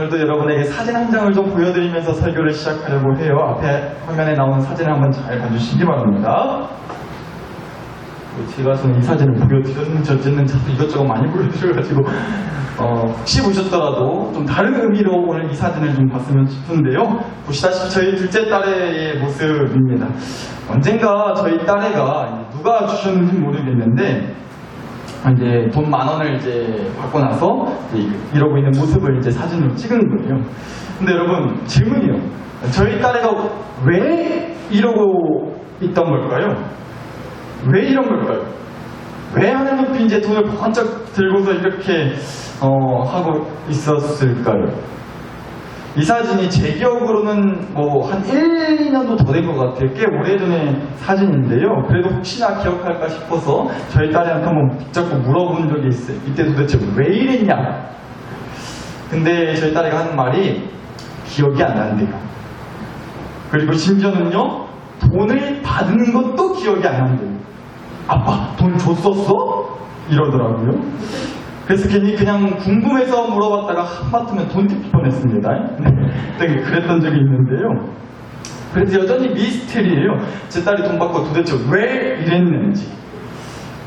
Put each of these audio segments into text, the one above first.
오늘도 여러분에게 사진 한 장을 좀 보여드리면서 설교를 시작하려고 해요. 앞에 화면에 나오는 사진을 한번 잘 봐주시기 바랍니다. 제가 이 사진을 보여드렸는지 어쨌는지 이것저것 많이 보여드려가지고 혹시 보셨더라도 좀 다른 의미로 오늘 이 사진을 좀 봤으면 싶은데요. 보시다시피 저희 둘째 딸의 모습입니다. 언젠가 저희 딸애가 누가 주셨는지 모르겠는데 이제 돈 10,000원을 이제 받고 나서 이제 이러고 있는 모습을 이제 사진으로 찍은 거예요. 근데 여러분 질문이요. 저희 딸애가 왜 이러고 있던 걸까요? 왜 이런 걸까요? 왜 하늘 높이 이제 돈을 번쩍 들고서 이렇게 하고 있었을까요? 이 사진이 제 기억으로는 뭐 한 1, 2년도 더 된 것 같아요. 꽤 오래전의 사진인데요. 그래도 혹시나 기억할까 싶어서 저희 딸애한테 한번 붙잡고 물어본 적이 있어요. 이때 도대체 왜 이랬냐? 근데 저희 딸애가 하는 말이 기억이 안 난대요. 그리고 심지어는요, 돈을 받은 것도 기억이 안 난대요. 아빠, 돈 줬었어? 이러더라고요. 그래서 괜히 그냥 궁금해서 물어봤다가 한마디면 돈 뜯기 뻔했습니다. 되게 그랬던 적이 있는데요. 그래서 여전히 미스테리예요. 제 딸이 돈 받고 도대체 왜 이랬는지.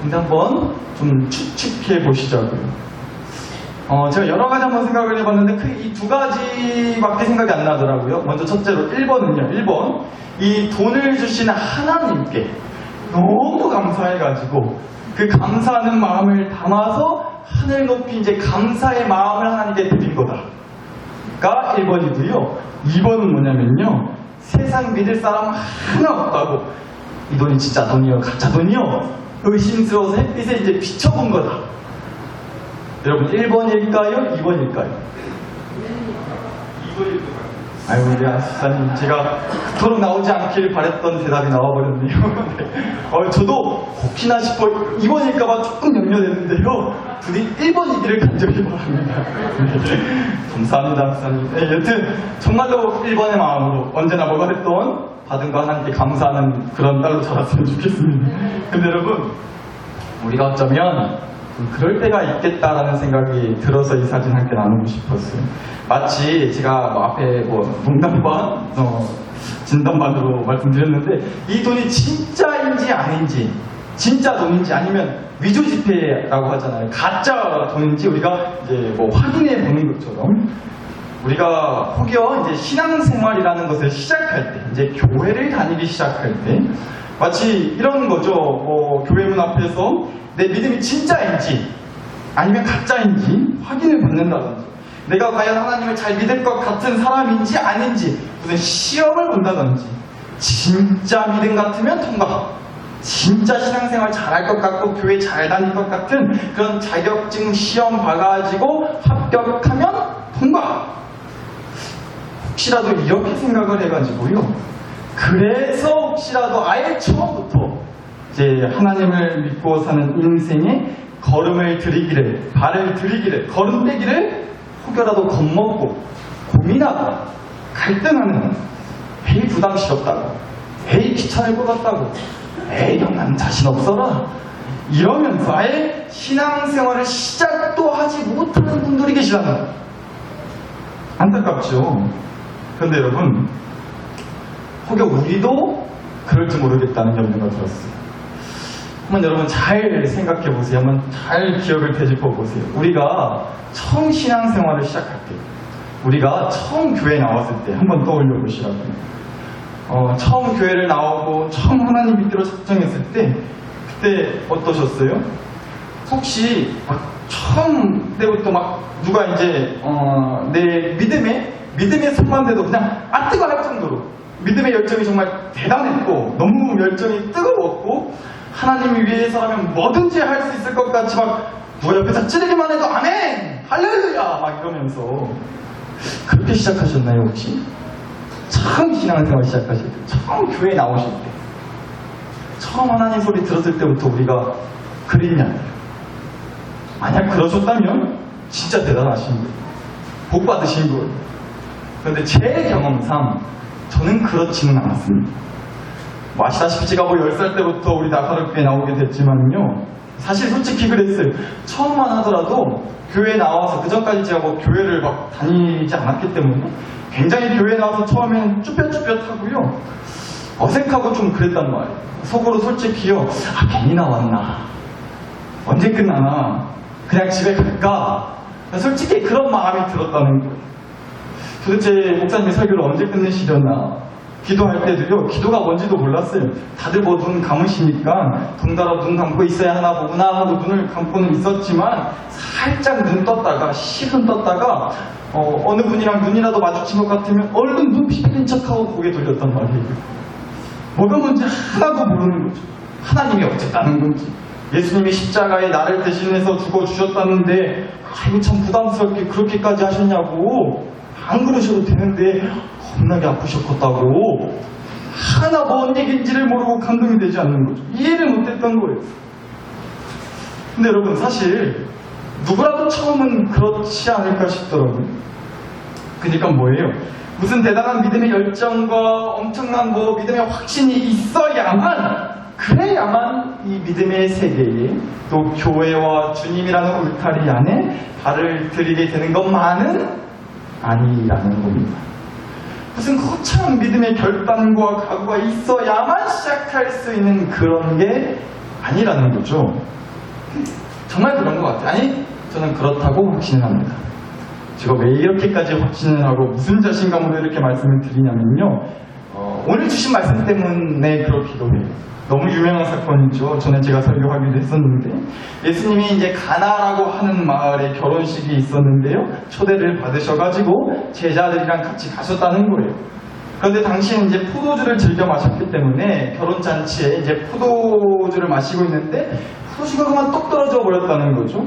근데 한번 좀 추측해 보시자고요. 제가 여러 가지 한번 생각을 해봤는데 이 두 가지밖에 생각이 안 나더라고요. 먼저 첫째로 1번은요. 1번. 이 돈을 주시는 하나님께 너무 감사해가지고 그 감사하는 마음을 담아서 하늘 높이 이제 감사의 마음을 하나님께 드린 거다가 1번이고요. 2번은 뭐냐면요. 세상 믿을 사람 하나 없다고 이 돈이 진짜 돈이요? 가짜 돈이요? 의심스러워서 햇빛에 이제 비춰본 거다. 여러분 1번일까요? 2번일까요? 2번일까요? 아유, 우리 아시사님, 제가 그토록 나오지 않길 바랬던 대답이 나와버렸네요. 네. 저도 혹시나 싶어 2번일까봐 조금 염려됐는데요. 둘이 1번이기를 간절히 바랍니다. 네. 감사합니다, 아시사님. 네, 여튼 정말로 1번의 마음으로 언제나 뭐가 됐던 받은 거 하나님께 감사하는 그런 딸로 자랐으면 좋겠습니다. 근데 여러분, 우리가 어쩌면 그럴 때가 있겠다라는 생각이 들어서 이 사진 함께 나누고 싶었어요. 마치 제가 앞에 농담반, 진담반으로 말씀드렸는데 이 돈이 진짜인지 아닌지, 진짜 돈인지 아니면 위조지폐라고 하잖아요. 가짜 돈인지 우리가 이제 확인해 보는 것처럼 우리가 혹여 이제 신앙생활이라는 것을 시작할 때, 이제 교회를 다니기 시작할 때 마치 이런 거죠. 교회 문 앞에서 내 믿음이 진짜인지 아니면 가짜인지 확인을 받는다든지, 내가 과연 하나님을 잘 믿을 것 같은 사람인지 아닌지 무슨 시험을 본다든지, 진짜 믿음 같으면 통과, 진짜 신앙생활 잘할 것 같고 교회 잘 다닐 것 같은 그런 자격증 시험 봐가지고 합격하면 통과. 혹시라도 이렇게 생각을 해가지고요, 그래서 혹시라도 아예 처음부터 이제 하나님을 믿고 사는 인생에 걸음을 들이기를, 발을 들이기를, 걸음떼기를 혹여라도 겁먹고 고민하고 갈등하는, 에이 부담스럽다고, 에이 귀찮을 것 같다고, 에이 난 자신 없어라 이러면서 아예 신앙생활을 시작도 하지 못하는 분들이 계시다는 거예요. 안타깝죠. 그런데 여러분, 혹여 우리도 그럴지 모르겠다는 염려가 들었어요. 한번 여러분 잘 생각해 보세요. 한번 잘 기억을 되짚어 보세요. 우리가 처음 신앙생활을 시작할 때, 우리가 처음 교회에 나왔을 때 한번 떠올려 보시라고요. 처음 교회를 나오고 처음 하나님 믿기로 작정했을 때 그때 어떠셨어요? 혹시 처음 때부터 누가 이제 내 믿음의 손만대도 그냥 뜨거 할 정도로 믿음의 열정이 정말 대단했고 너무 열정이 뜨거웠고 하나님을 위해서라면 뭐든지 할 수 있을 것 같이 누가 옆에서 찌르기만 해도 아멘! 할렐루야! 이러면서 그렇게 시작하셨나요 혹시? 처음 신앙생활 시작하실 때, 처음 교회에 나오실 때, 처음 하나님 소리 들었을 때부터 우리가 그랬냐고요. 만약 그러셨다면 진짜 대단하신 거예요. 복 받으신 거예요. 그런데 제 경험상 저는 그렇지는 않았습니다. 아시다시피 제가 10살 때부터 우리 나사렛교회에 나오게 됐지만요, 사실 솔직히 그랬어요. 처음만 하더라도 교회에 나와서, 그 전까지 제가 뭐 교회를 막 다니지 않았기 때문에 굉장히 교회에 나와서 처음에는 쭈뼛쭈뼛하고요. 어색하고 좀 그랬단 말이에요. 속으로 솔직히요. 괜히 나왔나? 언제 끝나나? 그냥 집에 갈까? 솔직히 그런 마음이 들었다는 거예요. 도대체 목사님이 설교를 언제 끝내시려나? 기도할 때도요, 기도가 뭔지도 몰랐어요. 다들 뭐 눈 감으시니까 돈 달아 눈 감고 있어야 하나 보구나 하고 눈을 감고는 있었지만 살짝 눈 떴다가, 실은 떴다가 어느 분이랑 눈이라도 마주친 것 같으면 얼른 눈 비비는 척하고 고개 돌렸단 말이에요. 뭐가 뭔지 하나도 모르는 거죠. 하나님이 어쨌다는 건지, 예수님이 십자가에 나를 대신해서 죽어주셨다는데 아이고 참 부담스럽게 그렇게까지 하셨냐고, 안 그러셔도 되는데 겁나게 아프셨겠다고, 하나 뭔 얘기인지를 모르고 감동이 되지 않는 거죠. 이해를 못했던 거예요. 근데 여러분, 사실 누구라도 처음은 그렇지 않을까 싶더라고요. 그러니까 뭐예요? 무슨 대단한 믿음의 열정과 엄청난 뭐 믿음의 확신이 있어야만, 그래야만 이 믿음의 세계에, 또 교회와 주님이라는 울타리 안에 발을 들이게 되는 것만은 아니라는 겁니다. 무슨 거창한 믿음의 결단과 각오가 있어야만 시작할 수 있는 그런 게 아니라는 거죠. 정말 그런 것 같아요. 아니, 저는 그렇다고 확신을 합니다. 제가 왜 이렇게까지 확신을 하고 무슨 자신감으로 이렇게 말씀을 드리냐면요, 오늘 주신 말씀 때문에 그렇기도 해요. 너무 유명한 사건이죠. 전에 제가 설교하기도 했었는데, 예수님이 이제 가나라고 하는 마을에 결혼식이 있었는데요, 초대를 받으셔가지고 제자들이랑 같이 가셨다는 거예요. 그런데 당시에 이제 포도주를 즐겨 마셨기 때문에 결혼잔치에 이제 포도주를 마시고 있는데 포도주가 그만 똑 떨어져 버렸다는 거죠.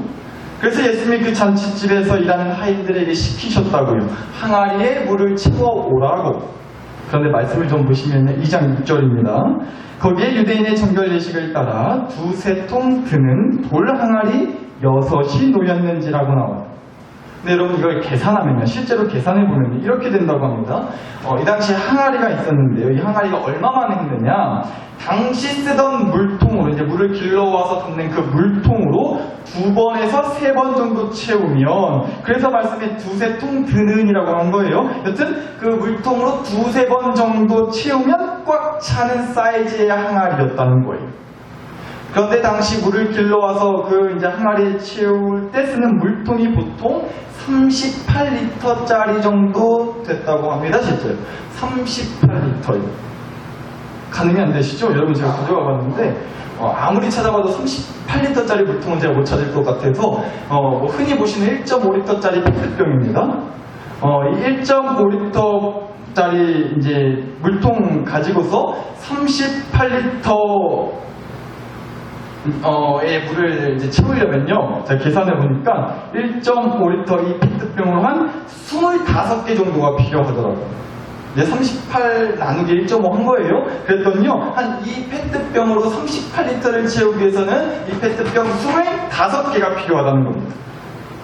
그래서 예수님이 그 잔치집에서 일하는 하인들에게 시키셨다고요. 항아리에 물을 채워오라고. 그런데 말씀을 좀 보시면 2장 6절입니다. 거기에 유대인의 정결 예식을 따라 2-3통 드는 돌 항아리 6이 놓였는지라고 나와요. 근데 여러분, 이걸 계산하면요, 실제로 계산해보면 이렇게 된다고 합니다. 이 당시에 항아리가 있었는데요, 이 항아리가 얼마만에 했느냐, 당시 쓰던 물통으로, 이제 물을 길러와서 담는 그 물통으로 2번에서 3번 정도 채우면, 그래서 말씀에 2-3통 드는이라고 한 거예요. 여튼 그 물통으로 2-3번 정도 채우면 꽉 차는 사이즈의 항아리였다는 거예요. 그런데 당시 물을 길러와서 그 이제 항아리에 채울 때 쓰는 물통이 보통 38리터짜리 정도 됐다고 합니다. 실제로 38리터요. 가늠이 안 되시죠? 여러분, 제가 가져와 봤는데 아무리 찾아봐도 38리터짜리 물통은 제가 못 찾을 것 같아서 뭐 흔히 보시는 1.5리터짜리 페트병입니다. 이 1.5리터짜리 이제 물통 가지고서 38리터 의 물을 이제 채우려면요, 제가 계산해 보니까 1.5리터 이 페트병으로 한 25개 정도가 필요하더라고요. 이제 38 나누기 1.5 한 거예요. 그랬더니요, 한 이 페트병으로 38리터를 채우기 위해서는 이 페트병 25개가 필요하다는 겁니다.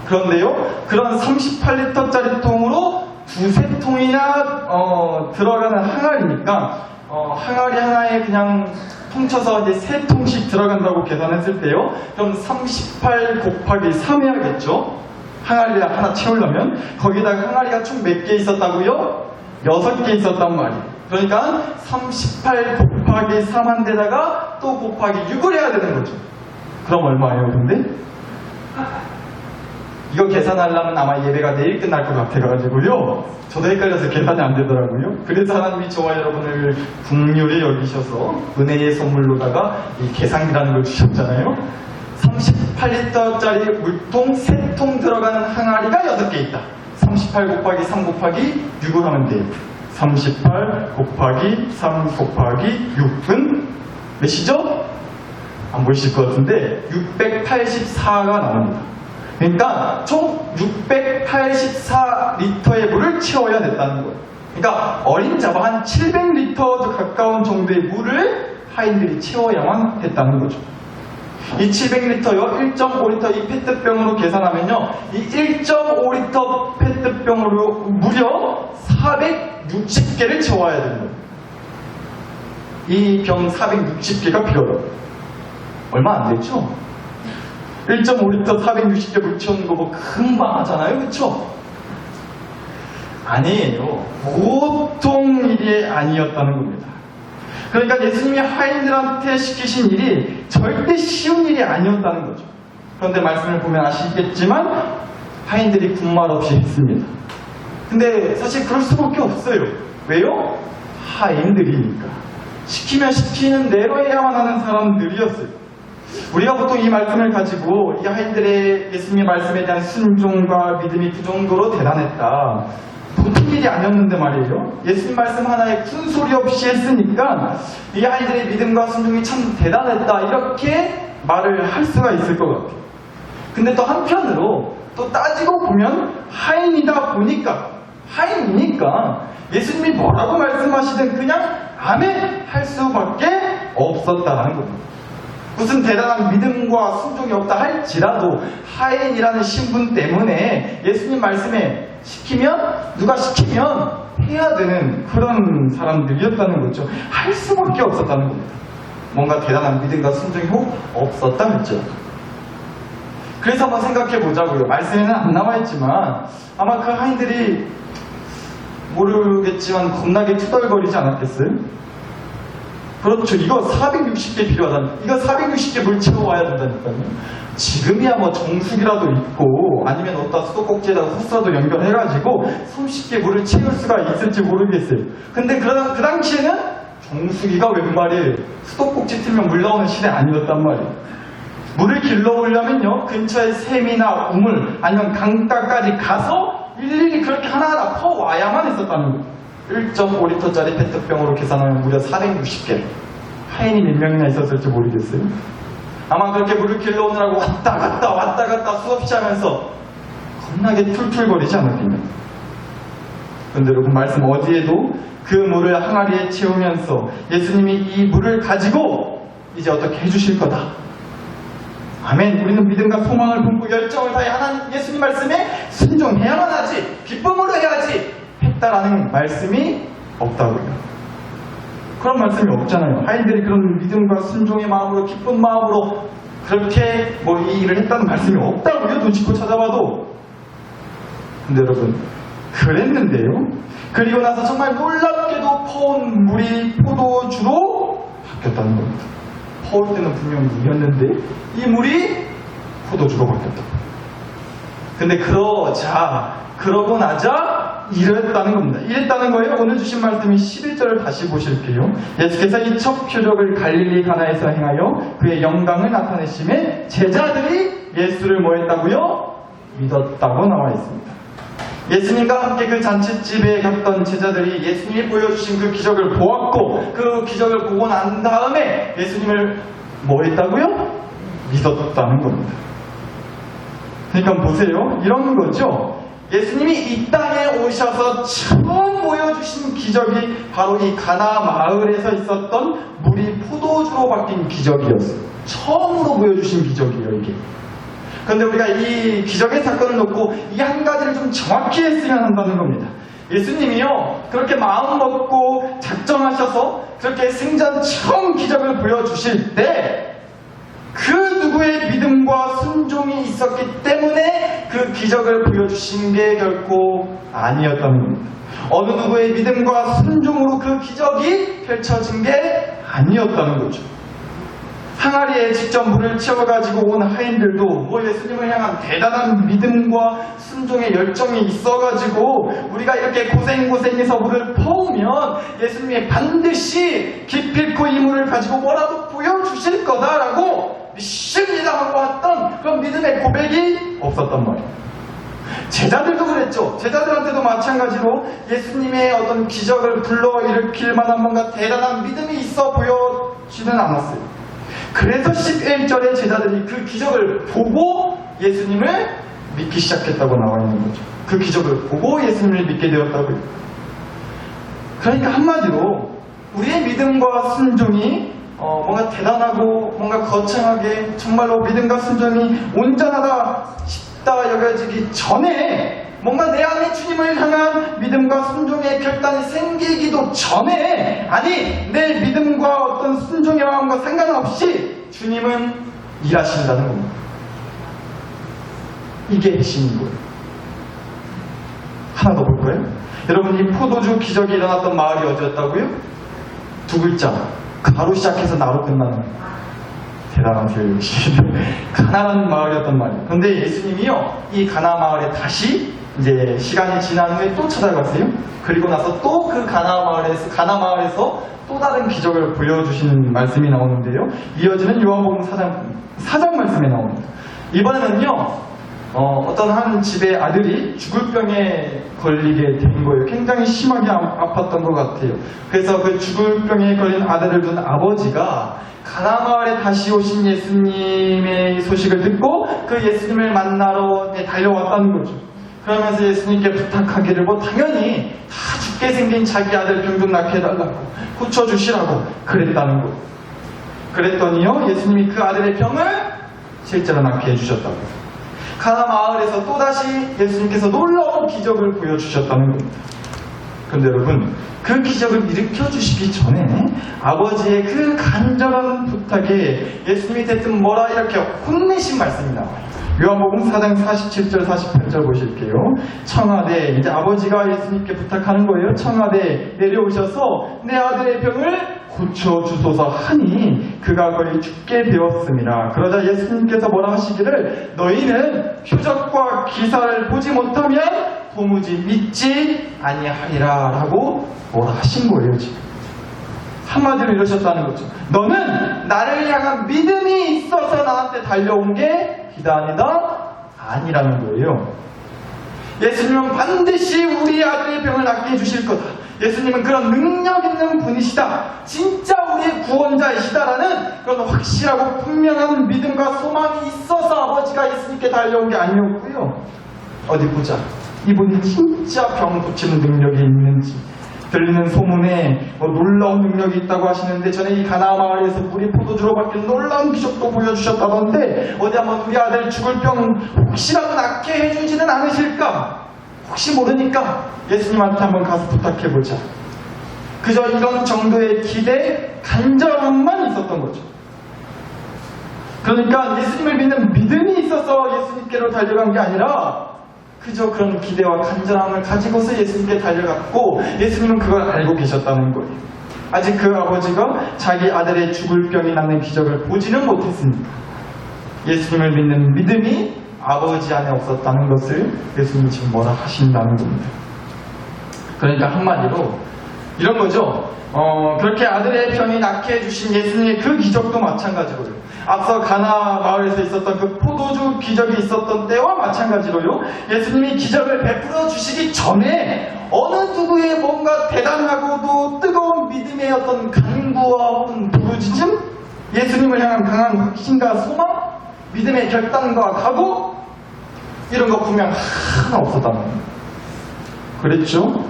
그런데요, 그런 38리터짜리 통으로 2-3통이나 들어가는 항아리니까 항아리 하나에 그냥 통쳐서 이제 3통씩 들어간다고 계산했을 때요, 그럼 38 곱하기 3 해야겠죠? 항아리 하나 채우려면. 거기다가 항아리가 총 몇 개 있었다고요? 6개 있었단 말이에요. 그러니까 38 곱하기 3 한 데다가 또 곱하기 6을 해야 되는 거죠. 그럼 얼마예요, 근데? 이거 계산하려면 아마 예배가 내일 끝날 것 같아가지고요, 저도 헷갈려서 계산이 안 되더라고요. 그래서 하나님이 저와 여러분을 긍휼히 여기셔서 은혜의 선물로다가 이 계산기라는 걸 주셨잖아요. 38리터짜리 물통 3통 들어가는 항아리가 6개 있다. 38 곱하기 3 곱하기 6을 하면 돼요. 38 곱하기 3 곱하기 6은 몇이죠? 안 보이실 것 같은데 684가 나옵니다. 그러니까 총 684리터의 물을 채워야 됐다는 거예요. 그러니까 어림잡아 한 700리터 가까운 정도의 물을 하인들이 채워야만 했다는 거죠. 이 700리터요, 1.5리터 이 페트병으로 계산하면요, 이 1.5리터 페트병으로 무려 460개를 채워야 되는 거예요. 이 병 460개가 필요하다고요. 얼마 안 됐죠? 1.5리터 460개 물 채우는 거 뭐 금방 하잖아요. 그쵸? 아니에요. 보통 일이 아니었다는 겁니다. 그러니까 예수님이 하인들한테 시키신 일이 절대 쉬운 일이 아니었다는 거죠. 그런데 말씀을 보면 아시겠지만 하인들이 군말 없이 했습니다. 근데 사실 그럴 수밖에 없어요. 왜요? 하인들이니까. 시키면 시키는 대로 해야만 하는 사람들이었어요. 우리가 보통 이 말씀을 가지고 이 하인들의 예수님의 말씀에 대한 순종과 믿음이 그 정도로 대단했다. 보통 일이 아니었는데 말이에요. 예수님 말씀 하나에 큰 소리 없이 했으니까 이 하인들의 믿음과 순종이 참 대단했다. 이렇게 말을 할 수가 있을 것 같아요. 근데 또 한편으로 또 따지고 보면 하인이다 보니까 하인이니까 예수님이 뭐라고 말씀하시든 그냥 아멘 할 수밖에 없었다는 겁니다. 무슨 대단한 믿음과 순종이 없다 할지라도 하인이라는 신분 때문에 예수님 말씀에 누가 시키면 해야 되는 그런 사람들이었다는 거죠. 할 수밖에 없었다는 겁니다. 뭔가 대단한 믿음과 순종이 없었다 했죠. 그래서 한번 생각해 보자고요. 말씀에는 안 나와 있지만 아마 그 하인들이 모르겠지만 겁나게 투덜거리지 않았겠어요? 그렇죠. 이거 460개 필요하다니. 이거 460개 물 채워와야 된다니까요. 지금이야 뭐 정수기라도 있고 아니면 어디다 수도꼭지에다 호스라도 연결해가지고 30개 물을 채울 수가 있을지 모르겠어요. 근데 그 당시에는 정수기가 웬 말이에요. 수도꼭지 틀면 물 나오는 시대 아니었단 말이에요. 물을 길러오려면요 근처에 샘이나 우물 아니면 강가까지 가서 일일이 그렇게 하나하나 퍼와야만 했었다는 거예요. 1.5리터짜리 페트병으로 계산하면 무려 460개. 하인이 몇 명이나 있었을지 모르겠어요. 아마 그렇게 물을 길러오느라고 왔다 갔다 수없이 하면서 겁나게 툴툴거리지 않았겠냐. 그런데 여러분 말씀 어디에도 그 물을 항아리에 채우면서 예수님이 이 물을 가지고 이제 어떻게 해주실 거다. 아멘. 우리는 믿음과 소망을 품고 열정을 다해 하나님 예수님 말씀에 순종해야만 하지. 기쁨으로 해야지. 했다라는 말씀이 없다고요. 그런 말씀이 없잖아요. 하인들이 그런 믿음과 순종의 마음으로 기쁜 마음으로 그렇게 뭐 이 일을 했다는 말씀이 없다고요. 눈 씻고 찾아봐도. 근데 여러분 그랬는데요. 그리고 나서 정말 놀랍게도 퍼온 물이 포도주로 바뀌었다는 겁니다. 퍼올 때는 분명히 물이었는데 이 물이 포도주로 바뀌었다. 근데 그러고 나자 이랬다는 겁니다. 이랬다는 거예요. 오늘 주신 말씀이 11절을 다시 보실게요. 예수께서 이 첫 표적을 갈릴리 가나에서 행하여 그의 영광을 나타내심에 제자들이 예수를 뭐 했다고요? 믿었다고 나와 있습니다. 예수님과 함께 그 잔치집에 갔던 제자들이 예수님이 보여주신 그 기적을 보았고 그 기적을 보고 난 다음에 예수님을 뭐 했다고요? 믿었다는 겁니다. 그러니까 보세요. 이런 거죠. 예수님이 이 땅에 오셔서 처음 보여주신 기적이 바로 이 가나 마을에서 있었던 물이 포도주로 바뀐 기적이었어요. 처음으로 보여주신 기적이에요, 이게. 그런데 우리가 이 기적의 사건을 놓고 이 한 가지를 좀 정확히 했으면 한다는 겁니다. 예수님이요, 그렇게 마음 먹고 작정하셔서 그렇게 생전 처음 기적을 보여주실 때 그 누구의 믿음과 순종이 있었기 때문에 그 기적을 보여주신 게 결코 아니었다는 겁니다. 어느 누구의 믿음과 순종으로 그 기적이 펼쳐진 게 아니었다는 거죠. 항아리에 직접 물을 채워가지고 온 하인들도 뭐 예수님을 향한 대단한 믿음과 순종의 열정이 있어가지고 우리가 이렇게 고생해서 물을 퍼오면 예수님이 반드시 기필코 이 물을 가지고 뭐라도 보여주실 거다라고 믿습니다하고 왔던 그런 믿음의 고백이 없었단 말이에요. 제자들도 그랬죠. 제자들한테도 마찬가지로 예수님의 어떤 기적을 불러일으킬 만한 뭔가 대단한 믿음이 있어 보여지는 않았어요. 그래서 11절에 제자들이 그 기적을 보고 예수님을 믿기 시작했다고 나와 있는 거죠. 그 기적을 보고 예수님을 믿게 되었다고요. 그러니까 한마디로 우리의 믿음과 순종이 뭔가 대단하고 뭔가 거창하게 정말로 믿음과 순종이 온전하다 싶다 여겨지기 전에 뭔가 내 안에 주님을 향한 믿음과 순종의 결단이 생기기도 전에 아니 내 믿음과 어떤 순종의 마음과 상관없이 주님은 일하신다는 겁니다. 이게 핵심인 거예요. 하나 더 볼까요? 여러분, 이 포도주 기적이 일어났던 마을이 어디였다고요? 두 글자, 가로 시작해서 나로 끝나는, 대단하세요. 역시 가나안 마을이었단 말이에요. 그런데 예수님이요, 이 가나 마을에 다시 이제 시간이 지난 후에 또 찾아가세요. 그리고 나서 또 그 가나 마을에서 또 다른 기적을 보여주시는 말씀이 나오는데요. 이어지는 요한복음 4장 말씀에 나옵니다. 이번에는요, 어떤 한 집의 아들이 죽을 병에 걸리게 된 거예요. 굉장히 심하게 아팠던 것 같아요. 그래서 그 죽을 병에 걸린 아들을 둔 아버지가 가나 마을에 다시 오신 예수님의 소식을 듣고 그 예수님을 만나러 달려왔다는 거죠. 그러면서 예수님께 부탁하기를 당연히 다 죽게 생긴 자기 아들 병 좀 낫게 해달라고, 고쳐주시라고 그랬다는 거예요. 그랬더니요, 예수님이 그 아들의 병을 실제로 낫게 해주셨다고. 가나 마을에서 또다시 예수님께서 놀라운 기적을 보여주셨다는 겁니다. 그런데 여러분, 그 기적을 일으켜주시기 전에 아버지의 그 간절한 부탁에 예수님이 대뜸 뭐라 이렇게 혼내신 말씀이 나와요. 요한복음 4장 47절 48절 보실게요. 청하되, 이제 아버지가 예수님께 부탁하는 거예요. 청하되 내려오셔서 내 아들의 병을 고쳐주소서 하니 그가 거의 죽게 되었습니다. 그러자 예수님께서 뭐라 하시기를, 너희는 표적과 기사를 보지 못하면 도무지 믿지 아니하리라 라고 뭐라 하신 거예요. 지금 한마디로 이러셨다는 거죠. 너는 나를 향한 믿음이 있어서 나한테 달려온 게 비단이다 아니라는 거예요. 예수님은 반드시 우리 아들의 병을 낫게 해주실 거다. 예수님은 그런 능력 있는 분이시다. 진짜 우리의 구원자이시다라는 그런 확실하고 분명한 믿음과 소망이 있어서 아버지가 예수님께 달려온 게 아니었고요. 어디 보자. 이분이 진짜 병 고치는 능력이 있는지, 들리는 소문에 놀라운 능력이 있다고 하시는데, 전에 이 가나 마을에서 물이 포도주로 바뀌는 놀라운 기적도 보여주셨다던데, 어디 한번 우리 아들 죽을 병 혹시라도 낫게 해주지는 않으실까? 혹시 모르니까 예수님한테 한번 가서 부탁해보자. 그저 이런 정도의 기대, 간절함만 있었던 거죠. 그러니까 예수님을 믿는 믿음이 있어서 예수님께로 달려간 게 아니라 그저 그런 기대와 간절함을 가지고서 예수님께 달려갔고, 예수님은 그걸 알고 계셨다는 거예요. 아직 그 아버지가 자기 아들의 죽을 병이 낫는 기적을 보지는 못했습니다. 예수님을 믿는 믿음이 아버지 안에 없었다는 것을 예수님이 지금 뭐라 하신다는 겁니다. 그러니까 한마디로 이런 거죠. 그렇게 아들의 병이 낫게 해주신 예수님의 그 기적도 마찬가지로요. 앞서 가나 마을에서 있었던 그 포도주 기적이 있었던 때와 마찬가지로요. 예수님이 기적을 베풀어 주시기 전에 어느 누구의 뭔가 대단하고도 뜨거운 믿음의 어떤 간구와 부르짖음, 예수님을 향한 강한 확신과 소망, 믿음의 결단과 각오, 이런 거 분명 하나 없었다는 겁니다. 그랬죠?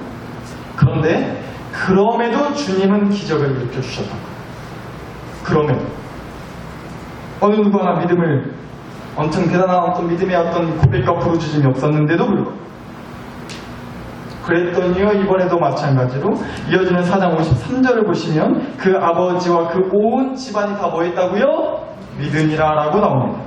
그럼에도 주님은 기적을 일으켜 주셨던 거예요. 그럼에도 어느 누구 하나 믿음을, 엄청 대단한 어떤 믿음의 어떤 고백과 부르짖음이 없었는데도 불구하고, 그랬더니요, 이번에도 마찬가지로 이어지는 4장 53절을 보시면 그 아버지와 그 온 집안이 다 뭐 했다고요? 믿으니라 라고 나옵니다.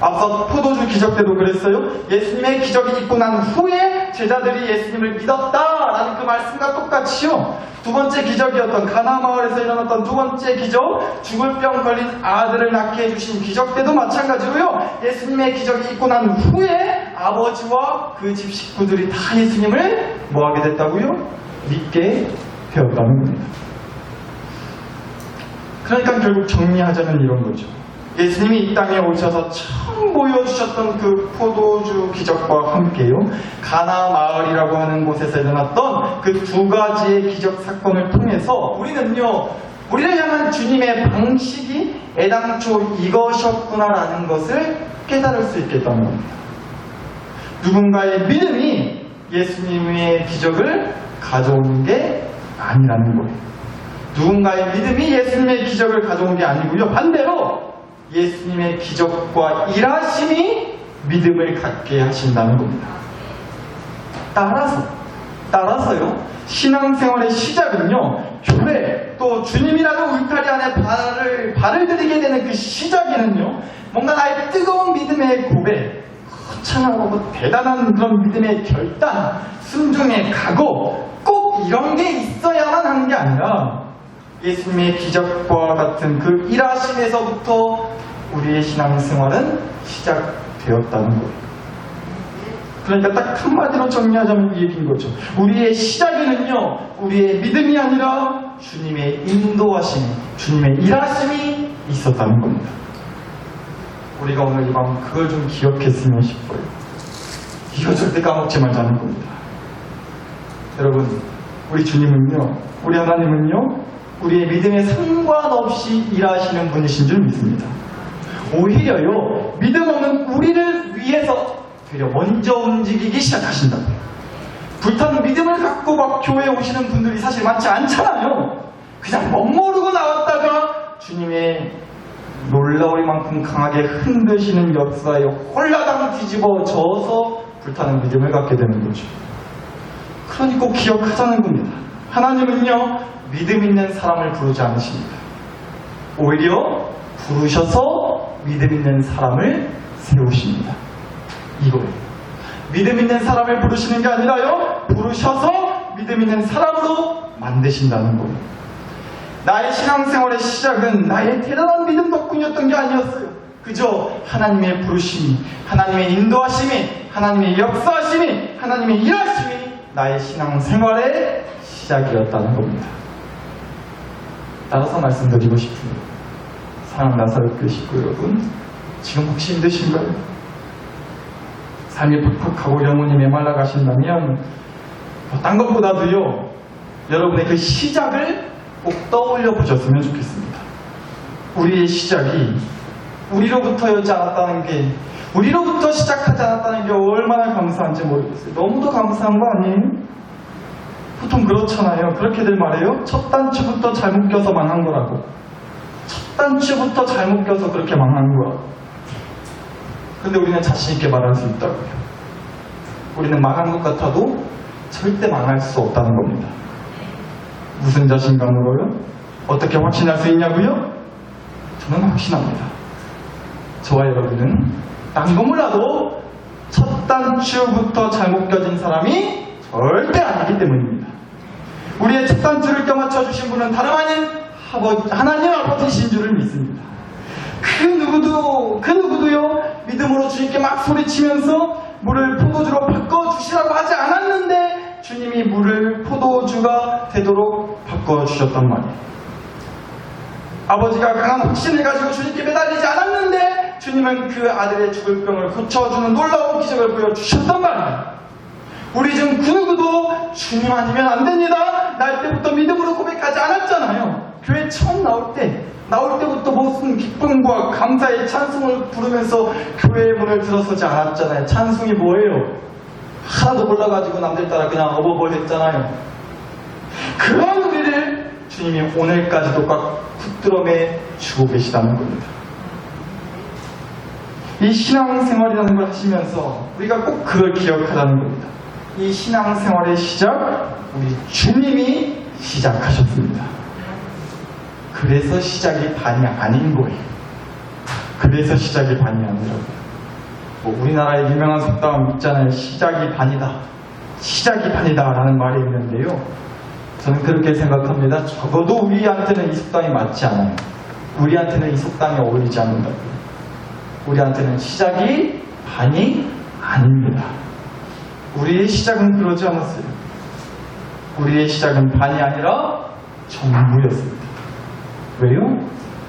앞서 포도주 기적 때도 그랬어요. 예수님의 기적이 있고 난 후에 제자들이 예수님을 믿었다라는 그 말씀과 똑같이요. 두 번째 기적이었던 가나 마을에서 일어났던 두 번째 기적, 죽을 병 걸린 아들을 낳게 해주신 기적 때도 마찬가지로요. 예수님의 기적이 있고 난 후에 아버지와 그 집 식구들이 다 예수님을 뭐하게 됐다고요? 믿게 되었다는 겁니다. 그러니까 결국 정리하자면 이런 거죠. 예수님이 이 땅에 오셔서 처음 보여주셨던 그 포도주 기적과 함께요, 가나 마을이라고 하는 곳에서 일어났던 그 두 가지의 기적 사건을 통해서 우리를 향한 주님의 방식이 애당초 이것이었구나라는 것을 깨달을 수 있겠다는 겁니다. 누군가의 믿음이 예수님의 기적을 가져오는 게 아니라는 거예요. 누군가의 믿음이 예수님의 기적을 가져온 게 아니고요. 반대로 예수님의 기적과 일하심이 믿음을 갖게 하신다는 겁니다. 따라서요, 신앙생활의 시작은요, 교회, 또 주님이라는 울타리 안에 발을 들이게 되는 그 시작에는요, 뭔가 나의 뜨거운 믿음의 고백, 거창하고 대단한 그런 믿음의 결단, 순종의 각오, 꼭 이런 게 있어야만 하는 게 아니라 예수님의 기적과 같은 그 일하심에서부터 우리의 신앙생활은 시작되었다는 거예요. 그러니까 딱 한마디로 정리하자면 이 얘기인 거죠. 우리의 시작에는요, 우리의 믿음이 아니라 주님의 인도하심, 주님의 일하심이 있었다는 겁니다. 우리가 오늘 이 밤 그걸 좀 기억했으면 싶어요. 이거 절대 까먹지 말자는 겁니다. 여러분, 우리 주님은요, 우리 하나님은요, 우리의 믿음에 상관없이 일하시는 분이신 줄 믿습니다. 오히려요, 믿음 없는 우리를 위해서 되려 먼저 움직이기 시작하신다고요. 불타는 믿음을 갖고 막 교회에 오시는 분들이 사실 많지 않잖아요. 그냥 멋모르고 나왔다가 주님의 놀라울만큼 강하게 흔드시는 역사에 홀라당 뒤집어져서 불타는 믿음을 갖게 되는 거죠. 그러니 꼭 기억하자는 겁니다. 하나님은요, 믿음 있는 사람을 부르지 않으십니다. 오히려 부르셔서 믿음 있는 사람을 세우십니다. 이거예요. 믿음 있는 사람을 부르시는 게 아니라요, 부르셔서 믿음 있는 사람으로 만드신다는 거예요. 나의 신앙생활의 시작은 나의 대단한 믿음 덕분이었던 게 아니었어요. 그저 하나님의 부르심이, 하나님의 인도하심이, 하나님의 역사하심이, 하나님의 일하심이 나의 신앙생활의 시작이었다는 겁니다. 따라서 말씀드리고 싶습니다. 사랑하는 나사렛 식구 여러분, 지금 혹시 힘드신가요? 삶이 팍팍하고 영혼이 메말라 가신다면 딴 것보다도요, 여러분의 그 시작을 꼭 떠올려 보셨으면 좋겠습니다. 우리의 시작이 우리로부터였지 않았다는 게, 우리로부터 시작하지 않았다는 게 얼마나 감사한지 모르겠어요. 너무도 감사한 거 아니에요? 보통 그렇잖아요. 그렇게들 말해요. 첫 단추부터 잘못 껴서 망한 거라고. 첫 단추부터 잘못 껴서 그렇게 망한 거야. 근데 우리는 자신있게 말할 수 있다고요. 우리는 망한 것 같아도 절대 망할 수 없다는 겁니다. 무슨 자신감으로요? 어떻게 확신할 수 있냐고요? 저는 확신합니다. 저와 여러분은 딴 거 몰라도 첫 단추부터 잘못 껴진 사람이 절대 아니기 때문입니다. 우리의 첫 단추를 껴맞춰주신 분은 다름 아닌 하나님 아버지신 줄을 믿습니다. 그 누구도요, 믿음으로 주님께 막 소리치면서 물을 포도주로 바꿔주시라고 하지 않았는데 주님이 물을 포도주가 되도록 바꿔주셨단 말이에요. 아버지가 강한 확신을 가지고 주님께 매달리지 않았는데 주님은 그 아들의 죽을 병을 고쳐주는 놀라운 기적을 보여주셨단 말이에요. 우리 중 그 누구도 주님 아니면 안 됩니다, 날 때부터 믿음으로 고백하지 않았잖아요. 교회 처음 나올 때부터 무슨 기쁨과 감사의 찬송을 부르면서 교회의 문을 들어서지 않았잖아요. 찬송이 뭐예요? 하나도 몰라가지고 남들 따라 그냥 어버버 했잖아요. 그런 우리를 주님이 오늘까지도 꽉 붙들어 매 주고 계시다는 겁니다. 이 신앙생활이라는 걸 하시면서 우리가 꼭 그걸 기억하라는 겁니다. 이 신앙생활의 시작, 우리 주님이 시작하셨습니다. 그래서 시작이 반이 아닌 거예요. 그래서 시작이 반이 아니라고요. 우리나라의 유명한 속담 있잖아요. 시작이 반이다. 시작이 반이다 라는 말이 있는데요. 저는 그렇게 생각합니다. 적어도 우리한테는 이 속담이 맞지 않아요. 우리한테는 이 속담이 어울리지 않는다고요. 우리한테는 시작이 반이 아닙니다. 우리의 시작은 그러지 않았어요. 우리의 시작은 반이 아니라 전부였습니다. 왜요?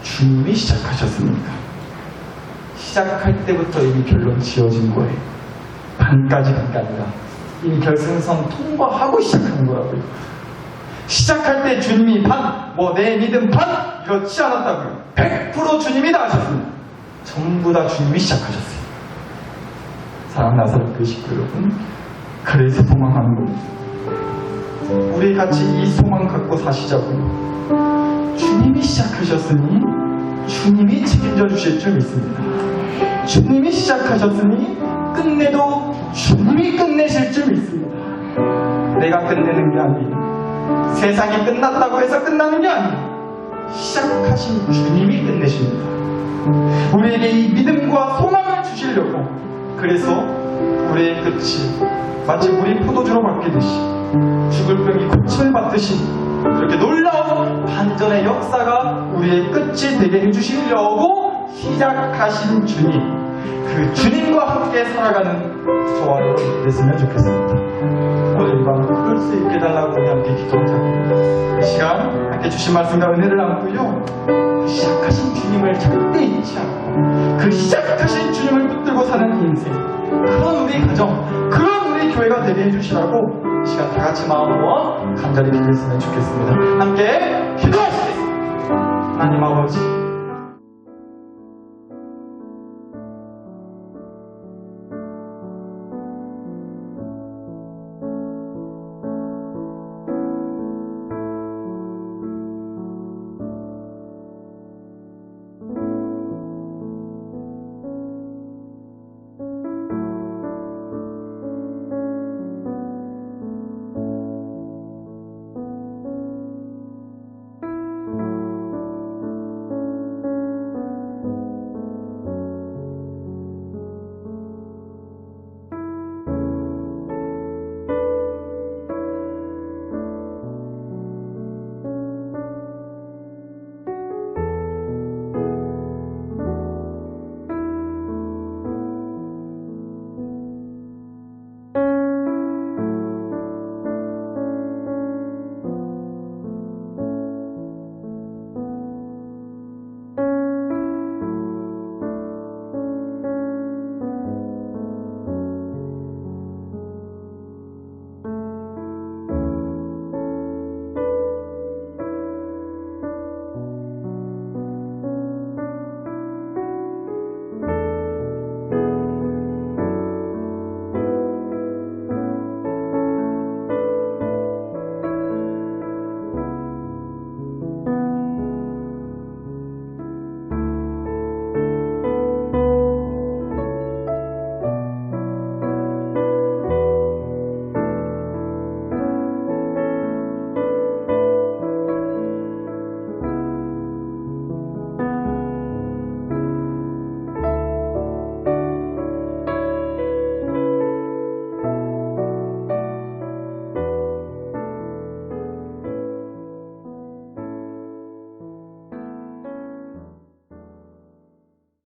주님이 시작하셨으니까. 시작할 때부터 이미 결론 지어진 거예요. 반까지 간 게 아니라 이미 결승선 통과하고 시작하는 거라고요. 시작할 때 주님이 반, 내 믿음 반, 이렇지 않았다고요. 100% 주님이 다 하셨습니다. 전부 다 주님이 시작하셨어요. 사랑하는 나사렛 식구 여러분, 그래서 소망하는 겁니다. 우리 같이 이 소망 갖고 사시자고요. 주님이 시작하셨으니 주님이 책임져 주실 줄 믿습니다. 주님이 시작하셨으니 끝내도 주님이 끝내실 줄 믿습니다. 내가 끝내는 게 아니에요. 세상이 끝났다고 해서 끝나는 게 아니에요. 시작하신 주님이 끝내십니다. 우리에게 이 믿음과 소망을 주시려고, 그래서 우리의 끝이 마치 물이 포도주로 바뀌듯이 죽을 병이 고침을 받듯이 이렇게 놀라운 반전의 역사가 우리의 끝이 되게 해주시려고 시작하신 주님, 그 주님과 함께 살아가는 저와 여러분 됐으면 좋겠습니다. 오늘 이 밤을 풀 수 있게 달라고 우리 함께 기도하자. 이 시간 함께 주신 말씀과 은혜를 안고요, 그 시작하신 주님을 절대 잊지 않고 그 시작하신 주님을 붙들고 사는 인생, 그런 우리 가정, 그런 우리 교회가 되게 해주시라고 이 시간 다 같이 마음 모아 간절히 기도했으면 좋겠습니다. 함께 기도하시겠습니다. 하나님 아버지,